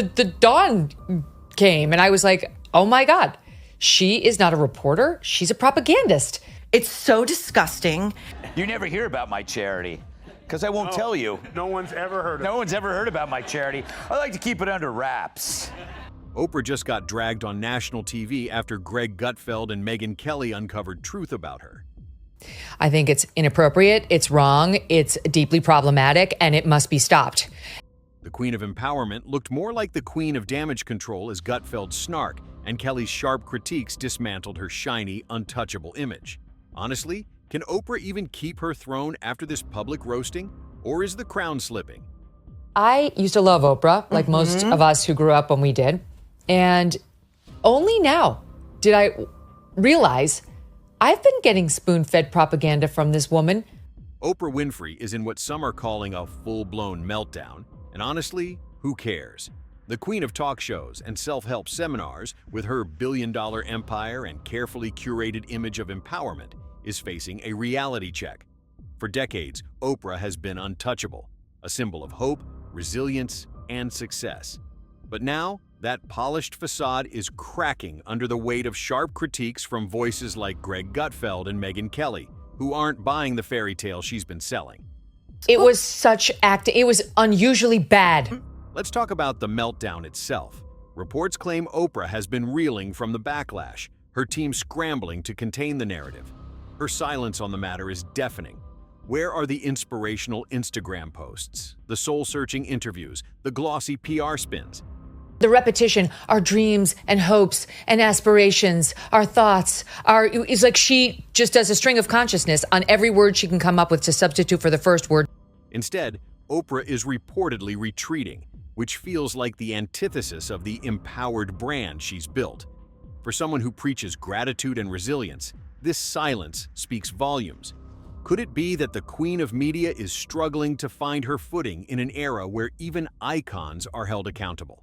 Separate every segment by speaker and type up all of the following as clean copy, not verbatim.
Speaker 1: the dawn came, and I was like, oh my God, she is not a reporter. She's a propagandist.
Speaker 2: It's so disgusting.
Speaker 3: You never hear about my charity, because I won't tell you.
Speaker 4: No one's ever heard of it.
Speaker 3: No one's ever heard about my charity. I like to keep it under wraps.
Speaker 5: Oprah just got dragged on national TV after Greg Gutfeld and Megyn Kelly uncovered truth about her.
Speaker 1: I think it's inappropriate, it's wrong, it's deeply problematic, and it must be stopped.
Speaker 5: The Queen of Empowerment looked more like the Queen of Damage Control as Gutfeld's snark and Kelly's sharp critiques dismantled her shiny, untouchable image. Honestly, can Oprah even keep her throne after this public roasting? Or is the crown slipping?
Speaker 1: I used to love Oprah, like most of us who grew up when we did. And only now did I realize I've been getting spoon-fed propaganda from this woman.
Speaker 5: Oprah Winfrey is in what some are calling a full-blown meltdown. And honestly, who cares? The queen of talk shows and self-help seminars, with her billion-dollar empire and carefully curated image of empowerment, is facing a reality check. For decades, Oprah has been untouchable, a symbol of hope, resilience, and success. But now, that polished facade is cracking under the weight of sharp critiques from voices like Greg Gutfeld and Megyn Kelly, who aren't buying the fairy tale she's been selling.
Speaker 1: It was such acting. It was unusually bad.
Speaker 5: Let's talk about the meltdown itself. Reports claim Oprah has been reeling from the backlash, her team scrambling to contain the narrative. Her silence on the matter is deafening. Where are the inspirational Instagram posts, the soul-searching interviews, the glossy PR spins?
Speaker 1: The repetition, our dreams and hopes and aspirations, our thoughts, it's like she just does a string of consciousness on every word she can come up with to substitute for the first word.
Speaker 5: Instead, Oprah is reportedly retreating, which feels like the antithesis of the empowered brand she's built. For someone who preaches gratitude and resilience, this silence speaks volumes. Could it be that the queen of media is struggling to find her footing in an era where even icons are held accountable?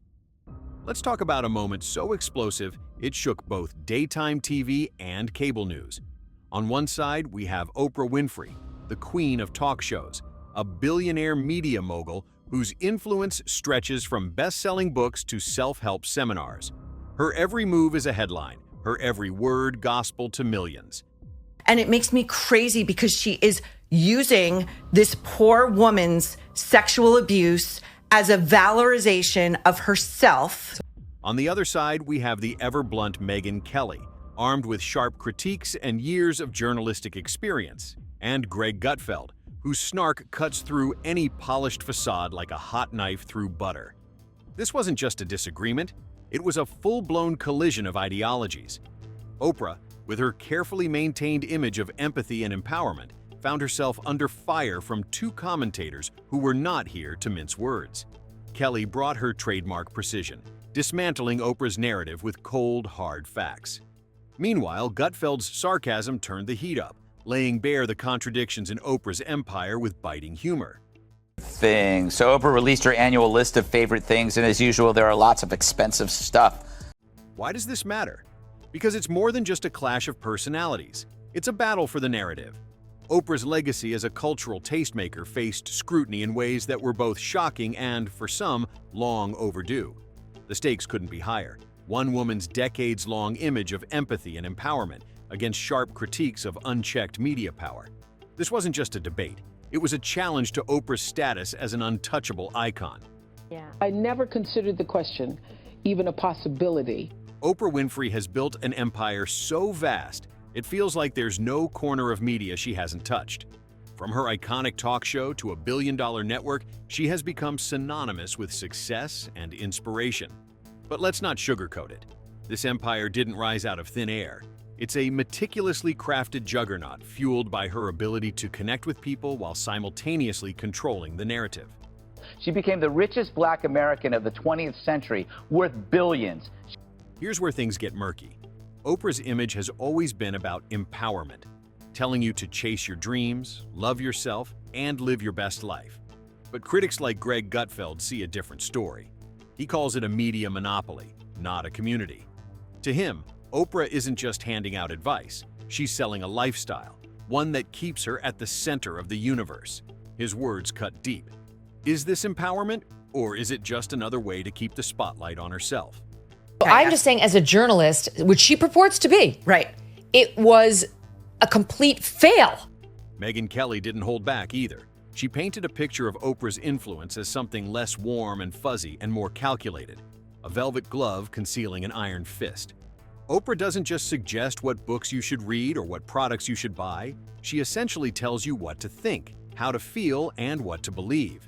Speaker 5: Let's talk about a moment so explosive it shook both daytime TV and cable news. On one side, we have Oprah Winfrey, the queen of talk shows, a billionaire media mogul whose influence stretches from best-selling books to self-help seminars. Her every move is a headline, her every word gospel to millions.
Speaker 2: And it makes me crazy because she is using this poor woman's sexual abuse as a valorization of herself.
Speaker 5: On the other side, we have the ever-blunt Megyn Kelly, armed with sharp critiques and years of journalistic experience, and Greg Gutfeld, whose snark cuts through any polished facade like a hot knife through butter. This wasn't just a disagreement, it was a full-blown collision of ideologies. Oprah, with her carefully maintained image of empathy and empowerment, found herself under fire from two commentators who were not here to mince words. Kelly brought her trademark precision, dismantling Oprah's narrative with cold, hard facts. Meanwhile, Gutfeld's sarcasm turned the heat up, laying bare the contradictions in Oprah's empire with biting humor.
Speaker 3: Things. So Oprah released her annual list of favorite things, and as usual, there are lots of expensive stuff.
Speaker 5: Why does this matter? Because it's more than just a clash of personalities. It's a battle for the narrative. Oprah's legacy as a cultural tastemaker faced scrutiny in ways that were both shocking and, for some, long overdue. The stakes couldn't be higher. One woman's decades-long image of empathy and empowerment against sharp critiques of unchecked media power. This wasn't just a debate. It was a challenge to Oprah's status as an untouchable icon.
Speaker 6: I never considered the question even a possibility.
Speaker 5: Oprah Winfrey has built an empire so vast, it feels like there's no corner of media she hasn't touched. From her iconic talk show to a billion-dollar network, she has become synonymous with success and inspiration. But let's not sugarcoat it. This empire didn't rise out of thin air. It's a meticulously crafted juggernaut fueled by her ability to connect with people while simultaneously controlling the narrative.
Speaker 7: She became the richest Black American of the 20th century, worth billions.
Speaker 5: Here's where things get murky. Oprah's image has always been about empowerment, telling you to chase your dreams, love yourself, and live your best life. But critics like Greg Gutfeld see a different story. He calls it a media monopoly, not a community. To him, Oprah isn't just handing out advice, she's selling a lifestyle, one that keeps her at the center of the universe. His words cut deep. Is this empowerment, Or is it just another way to keep the spotlight on herself?
Speaker 1: I'm just saying, as a journalist, which she purports to be,
Speaker 2: Right.
Speaker 1: it was a complete fail.
Speaker 5: Megyn Kelly didn't hold back either. She painted a picture of Oprah's influence as something less warm and fuzzy and more calculated, a velvet glove concealing an iron fist. Oprah doesn't just suggest what books you should read or what products you should buy. She essentially tells you what to think, how to feel, and what to believe.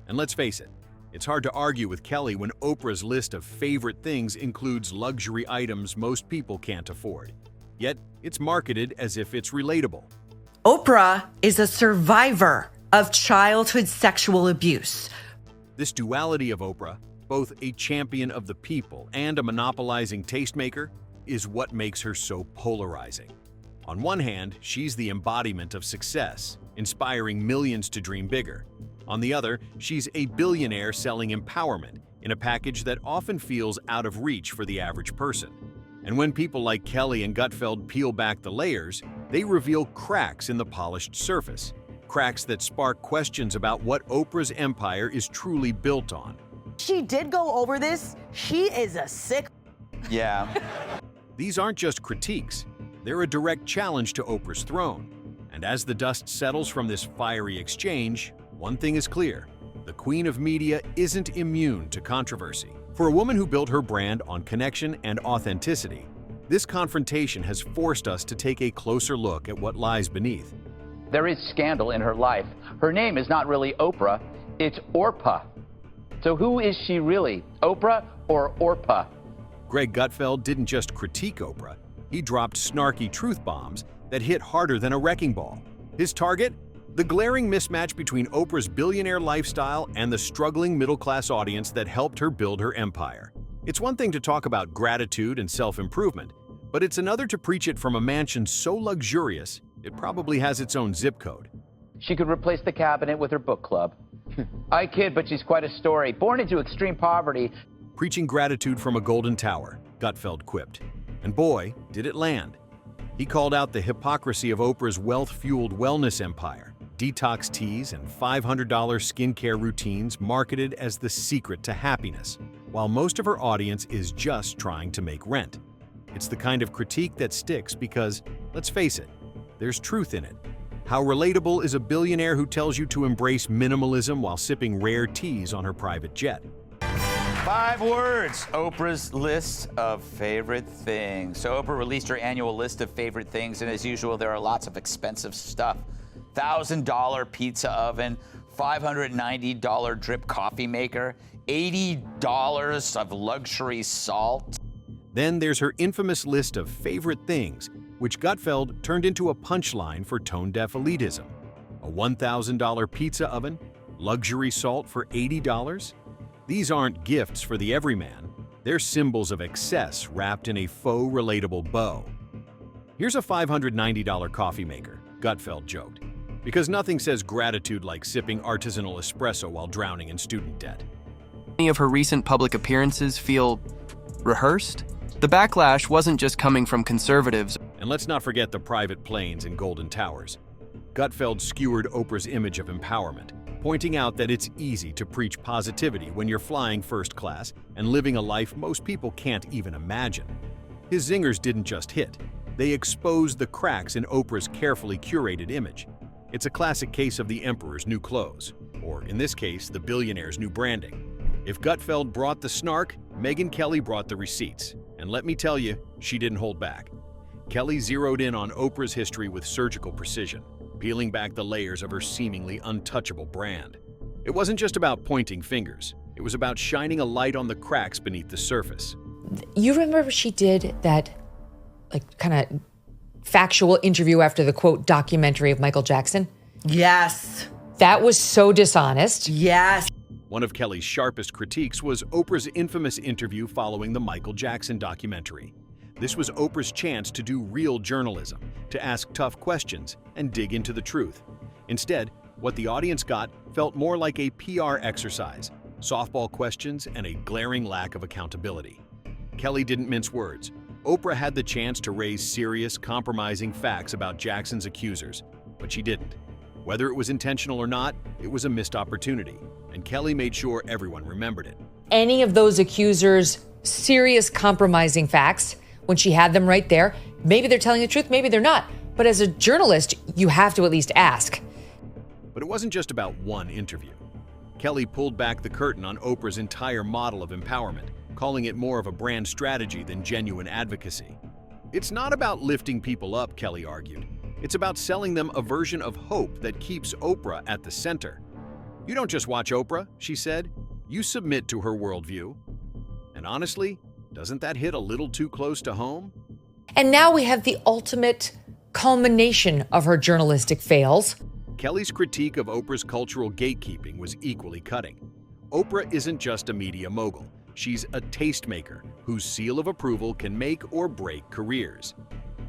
Speaker 5: And let's face it, it's hard to argue with Kelly when Oprah's list of favorite things includes luxury items most people can't afford. Yet, it's marketed as if it's relatable.
Speaker 2: Oprah is a survivor of childhood sexual abuse.
Speaker 5: This duality of Oprah, both a champion of the people and a monopolizing tastemaker, is what makes her so polarizing. On one hand, she's the embodiment of success, inspiring millions to dream bigger. On the other, she's a billionaire selling empowerment in a package that often feels out of reach for the average person. And when people like Kelly and Gutfeld peel back the layers, they reveal cracks in the polished surface, cracks that spark questions about what Oprah's empire is truly built on.
Speaker 4: She did go over this. She is a sick.
Speaker 3: Yeah.
Speaker 5: These aren't just critiques, they're a direct challenge to Oprah's throne. And as the dust settles from this fiery exchange, one thing is clear: the Queen of Media isn't immune to controversy. For a woman who built her brand on connection and authenticity, this confrontation has forced us to take a closer look at what lies beneath.
Speaker 7: There is scandal in her life. Her name is not really Oprah, it's Orpah. So who is she really, Oprah or Orpah?
Speaker 5: Greg Gutfeld didn't just critique Oprah, he dropped snarky truth bombs that hit harder than a wrecking ball. His target? The glaring mismatch between Oprah's billionaire lifestyle and the struggling middle-class audience that helped her build her empire. It's one thing to talk about gratitude and self-improvement, but it's another to preach it from a mansion so luxurious it probably has its own zip code.
Speaker 7: She could replace the cabinet with her book club. I kid, but she's quite a story. Born into extreme poverty.
Speaker 5: Preaching gratitude from a golden tower, Gutfeld quipped. And boy, did it land. He called out the hypocrisy of Oprah's wealth-fueled wellness empire. Detox teas and $500 skincare routines marketed as the secret to happiness, while most of her audience is just trying to make rent. It's the kind of critique that sticks because, let's face it, there's truth in it. How relatable is a billionaire who tells you to embrace minimalism while sipping rare teas on her private jet?
Speaker 3: 5 words. Oprah's list of favorite things. So Oprah released her annual list of favorite things, and as usual, there are lots of expensive stuff. $1,000 pizza oven, $590 drip coffee maker, $80 of luxury salt.
Speaker 5: Then there's her infamous list of favorite things, which Gutfeld turned into a punchline for tone-deaf elitism. A $1,000 pizza oven, luxury salt for $80? These aren't gifts for the everyman. They're symbols of excess wrapped in a faux relatable bow. Here's a $590 coffee maker, Gutfeld joked, because nothing says gratitude like sipping artisanal espresso while drowning in student debt.
Speaker 8: Many of her recent public appearances feel rehearsed. The backlash wasn't just coming from conservatives.
Speaker 5: And let's not forget the private planes and golden towers. Gutfeld skewered Oprah's image of empowerment, pointing out that it's easy to preach positivity when you're flying first class and living a life most people can't even imagine. His zingers didn't just hit. They exposed the cracks in Oprah's carefully curated image. It's a classic case of the emperor's new clothes, or in this case, the billionaire's new branding. If Gutfeld brought the snark, Megyn Kelly brought the receipts. And let me tell you, she didn't hold back. Kelly zeroed in on Oprah's history with surgical precision, peeling back the layers of her seemingly untouchable brand. It wasn't just about pointing fingers. It was about shining a light on the cracks beneath the surface.
Speaker 1: You remember she did that, like, kind of factual interview after the, quote, documentary of Michael Jackson?
Speaker 2: Yes.
Speaker 1: That was so dishonest.
Speaker 2: Yes.
Speaker 5: One of Kelly's sharpest critiques was Oprah's infamous interview following the Michael Jackson documentary. This was Oprah's chance to do real journalism, to ask tough questions and dig into the truth. Instead, what the audience got felt more like a PR exercise, softball questions and a glaring lack of accountability. Kelly didn't mince words. Oprah had the chance to raise serious, compromising facts about Jackson's accusers, but she didn't. Whether it was intentional or not, it was a missed opportunity. and Kelly made sure everyone remembered it.
Speaker 1: Any of those accusers' serious compromising facts, when she had them right there, maybe they're telling the truth, maybe they're not. But as a journalist, you have to at least ask.
Speaker 5: But it wasn't just about one interview. Kelly pulled back the curtain on Oprah's entire model of empowerment, calling it more of a brand strategy than genuine advocacy. It's not about lifting people up, Kelly argued. It's about selling them a version of hope that keeps Oprah at the center. You don't just watch Oprah, she said. You submit to her worldview. And honestly, doesn't that hit a little too close to home?
Speaker 1: And now we have the ultimate culmination of her journalistic fails.
Speaker 5: Kelly's critique of Oprah's cultural gatekeeping was equally cutting. Oprah isn't just a media mogul. She's a tastemaker whose seal of approval can make or break careers.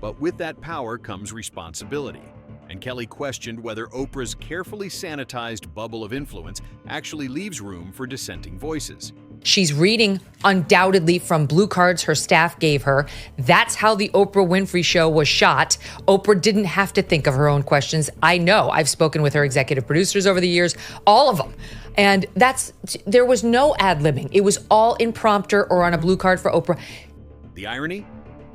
Speaker 5: But with that power comes responsibility. And Kelly questioned whether Oprah's carefully sanitized bubble of influence actually leaves room for dissenting voices.
Speaker 1: She's reading undoubtedly from blue cards her staff gave her. That's how the Oprah Winfrey Show was shot. Oprah didn't have to think of her own questions. I know. I've spoken with her executive producers over the years, all of them. And there was no ad-libbing. It was all impromptu or on a blue card for Oprah.
Speaker 5: The irony?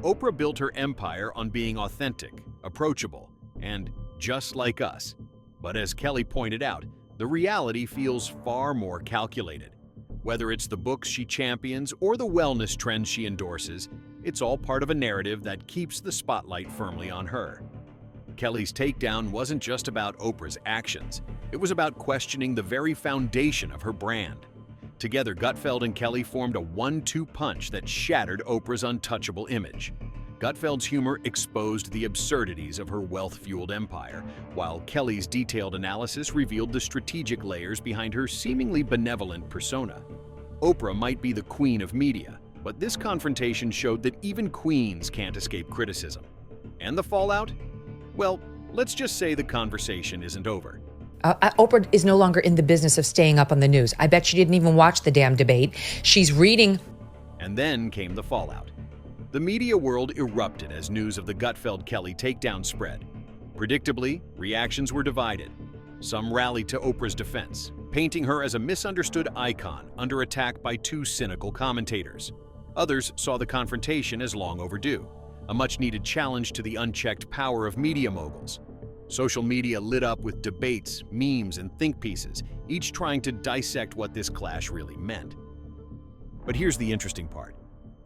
Speaker 5: Oprah built her empire on being authentic, approachable, and just like us. But as Kelly pointed out, the reality feels far more calculated. Whether it's the books she champions or the wellness trends she endorses, it's all part of a narrative that keeps the spotlight firmly on her. Kelly's takedown wasn't just about Oprah's actions. It was about questioning the very foundation of her brand. Together, Gutfeld and Kelly formed a 1-2 punch that shattered Oprah's untouchable image. Gutfeld's humor exposed the absurdities of her wealth-fueled empire, while Kelly's detailed analysis revealed the strategic layers behind her seemingly benevolent persona. Oprah might be the queen of media, but this confrontation showed that even queens can't escape criticism. And the fallout? Well, let's just say the conversation isn't over.
Speaker 1: Oprah is no longer in the business of staying up on the news. I bet she didn't even watch the damn debate. She's reading.
Speaker 5: And then came the fallout. The media world erupted as news of the Gutfeld-Kelly takedown spread. Predictably, reactions were divided. Some rallied to Oprah's defense, painting her as a misunderstood icon under attack by two cynical commentators. Others saw the confrontation as long overdue, a much-needed challenge to the unchecked power of media moguls. Social media lit up with debates, memes, and think pieces, each trying to dissect what this clash really meant. But here's the interesting part.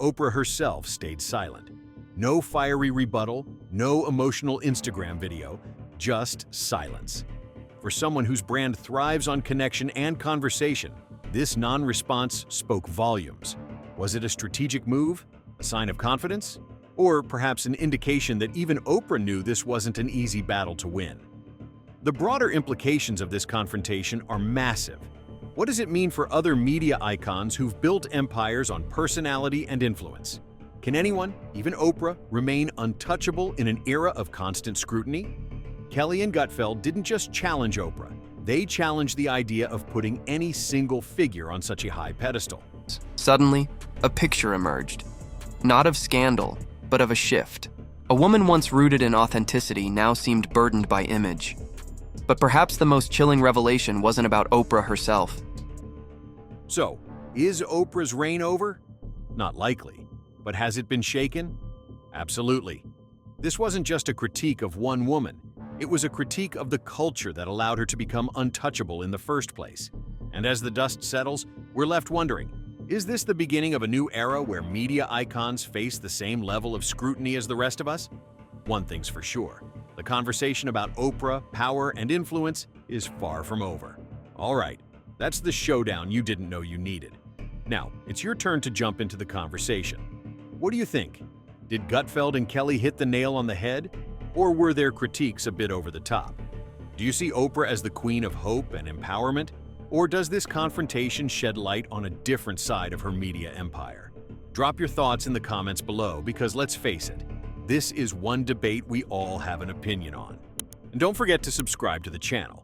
Speaker 5: Oprah herself stayed silent. No fiery rebuttal, no emotional Instagram video, just silence. For someone whose brand thrives on connection and conversation, this non-response spoke volumes. Was it a strategic move? A sign of confidence? Or perhaps an indication that even Oprah knew this wasn't an easy battle to win? The broader implications of this confrontation are massive. What does it mean for other media icons who've built empires on personality and influence? Can anyone, even Oprah, remain untouchable in an era of constant scrutiny? Kelly and Gutfeld didn't just challenge Oprah. They challenged the idea of putting any single figure on such a high pedestal.
Speaker 8: Suddenly, a picture emerged. Not of scandal, but of a shift. A woman once rooted in authenticity now seemed burdened by image. But perhaps the most chilling revelation wasn't about Oprah herself.
Speaker 5: So, is Oprah's reign over? Not likely. But has it been shaken? Absolutely. This wasn't just a critique of one woman. It was a critique of the culture that allowed her to become untouchable in the first place. And as the dust settles, we're left wondering, is this the beginning of a new era where media icons face the same level of scrutiny as the rest of us? One thing's for sure. The conversation about Oprah, power, and influence is far from over. All right, that's the showdown you didn't know you needed. Now, it's your turn to jump into the conversation. What do you think? Did Gutfeld and Kelly hit the nail on the head? Or were their critiques a bit over the top? Do you see Oprah as the queen of hope and empowerment? Or does this confrontation shed light on a different side of her media empire? Drop your thoughts in the comments below because let's face it, this is one debate we all have an opinion on. And don't forget to subscribe to the channel.